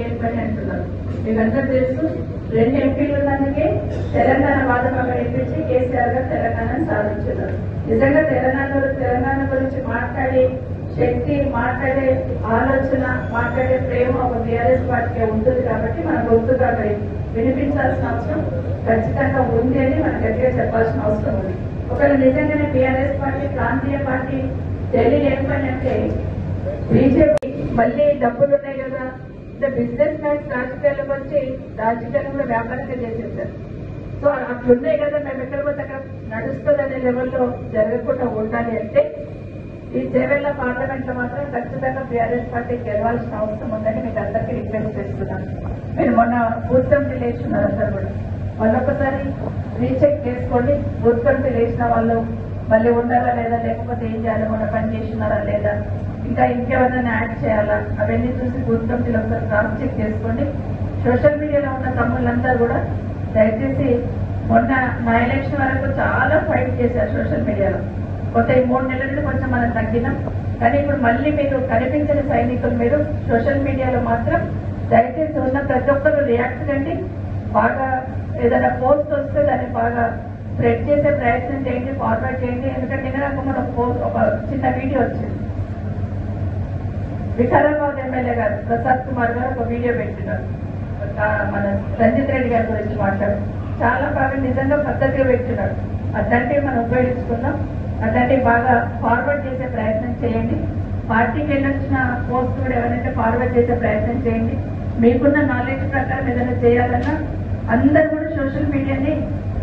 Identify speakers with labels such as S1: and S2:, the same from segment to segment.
S1: ఏం పని అంటున్నారు. మీకందరూ తెలుసు 2 ఎంపీలు ఉన్నందుకే తెలంగాణ వాదం అక్కడ ఇప్పించి కేసీఆర్ గారు తెలంగాణను సాధించున్నారు. నిజంగా తెలంగాణ గురించి మాట్లాడే శక్తి, మాట్లాడే ఆలోచన, మాట్లాడే ప్రేమ ఒక టీఆర్ఎస్ పార్టీకి ఉంటుంది కాబట్టి మన గొంతుగా వినిపించాల్సిన అవసరం ఖచ్చితంగా ఉంది అని మనం గట్టిగా చెప్పాల్సిన అవసరం ఉంది. ఒకవేళ నిజంగానే టీఆర్ఎస్ పార్టీ ప్రాంతీయ పార్టీ ఢిల్లీ ఏం పని అంటే బీజేపీ మళ్ళీ డబ్బులు ఉన్నాయి కదా, అంటే బిజినెస్ మ్యాన్స్ రాజకీయాలకు వచ్చి రాజకీయాలు వ్యాపారంగా చేసేసారు. సో అట్లున్నాయి కదా, మేము ఎక్కడ పోతే అక్కడ నడుస్తుంది అనే లెవెల్లో జరగకుండా ఉండాలి అంటే ఈ చేవెళ్ల పార్లమెంట్ లో మాత్రం ఖచ్చితంగా టీఆర్ఎస్ పార్టీ గెలవాల్సిన అవసరం ఉందని మీకు అందరికీ రిక్వెస్ట్ చేస్తున్నాను. మీరు మొన్న బూత్ కమిటీ లేచున్నారు అందరు కూడా, మళ్ళొకసారి రీచెక్ చేసుకోండి. బూత్ కమిటీ లేచిన వాళ్ళు మళ్ళీ ఉన్నారా లేదా, లేకపోతే ఏం చేయాలి, మొన్న పని చేస్తున్నారా లేదా, ఇంకా ఇంకెవరైనా యాడ్ చేయాలా, అవన్నీ చూసి బూత్ కమిటీలో ఒకసారి క్రాస్ చెక్ చేసుకోండి. సోషల్ మీడియాలో ఉన్న తమ్ముళ్ళందరూ కూడా దయచేసి మొన్న నా ఎలక్షన్ వరకు చాలా ఫైట్ చేశారు సోషల్ మీడియాలో. కొత్త ఈ 3 నెలల నుండి కొంచెం మనం తగ్గినాం, కానీ ఇప్పుడు మళ్ళీ మీరు కనిపించిన సైనికులు మీరు సోషల్ మీడియాలో మాత్రం దయచేసి ఉన్న ప్రతి ఒక్కరు రియాక్ట్ కండి. బాగా ఏదైనా పోస్ట్ వస్తే దాన్ని బాగా స్ప్రెడ్ చేసే ప్రయత్నం చేయండి, ఫార్వర్డ్ చేయండి. ఎందుకంటే నాకు మన ఒక చిన్న వీడియో వచ్చింది. వికారాబాద్ ఎమ్మెల్యే గారు ప్రసాద్ కుమార్ గారు ఒక వీడియో పెట్టినారు, మన రంజిత్ రెడ్డి గారి గురించి మాట్లాడు. చాలా బాగా నిజంగా పద్ధతిగా పెట్టినాడు. అట్లాంటివి మనం ఉపయోగించుకున్నాం. అట్లాంటివి బాగా ఫార్వర్డ్ చేసే ప్రయత్నం చేయండి. పార్టీకి వెళ్ళొచ్చిన పోస్ట్ కూడా ఎవరైతే ఫార్వర్డ్ చేసే ప్రయత్నం చేయండి. మీకున్న నాలెడ్జ్ ప్రకారం ఏదైనా చేయాలన్నా అందరూ కూడా సోషల్ మీడియాని,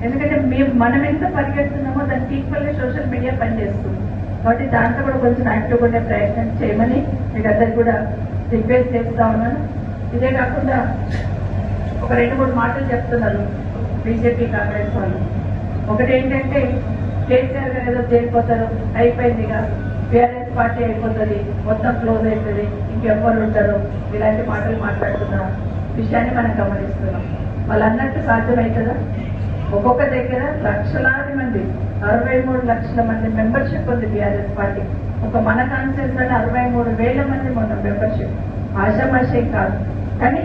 S1: ఎందుకంటే మనం ఎంత పరిగెడుతున్నామో దానికి ఈక్వల్ గా సోషల్ మీడియా పనిచేస్తుంది కాబట్టి దాంట్లో కూడా కొంచెం యాక్టివ్గా ఉండే ప్రయత్నం చేయమని మీకు అందరికి కూడా రిక్వెస్ట్ చేస్తా ఉన్నాను. ఇదే కాకుండా ఒక 2-3 మాటలు చెప్తున్నారు బీజేపీ కాంగ్రెస్ వాళ్ళు. ఒకటి ఏంటంటే కేసీఆర్ గారు ఏదో చేరిపోతారు, అయిపోయిందిగా టీఆర్ఎస్ పార్టీ అయిపోతుంది, మొత్తం క్లోజ్ అవుతుంది, ఇంకెవ్వరు ఉంటారు, ఇలాంటి మాటలు మాట్లాడుతున్న విషయాన్ని మనం గమనిస్తున్నాం. వాళ్ళు అన్నట్టు సాధ్యమవుతుందా? ఒక్కొక్క దగ్గర లక్షలాది మంది, 63 లక్షల మంది మెంబర్షిప్ ఉంది టీఆర్ఎస్ పార్టీ. ఒక మన కాన్ఫరెన్స్ లో 63,000 మంది మొన్న మెంబర్షిప్, ఆశామాషే కాదు. కానీ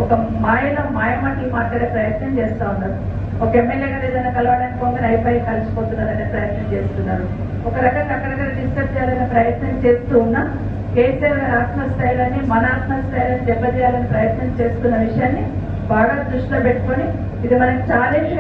S1: ఒక మాయమాటలు మాట్లాడే ప్రయత్నం చేస్తా ఉన్నారు. ఒక ఎమ్మెల్యే గారు ఏదైనా కలవడానికి పోగానే అయిపోయి కలిసిపోతున్నారనే ప్రయత్నం చేస్తున్నారు. ఒక రకంగా అక్కడక్కడ డిస్టర్బ్ చేయాలనే ప్రయత్నం చేస్తూ ఉన్నా కేసీఆర్ గారి ఆత్మస్థైర్యాన్ని, మన ఆత్మస్థైర్యాన్ని దెబ్బతీయాలని ప్రయత్నం చేస్తున్న విషయాన్ని బాగా దృష్టిలో పెట్టుకొని ఇది మనకి ఛాలెంజ్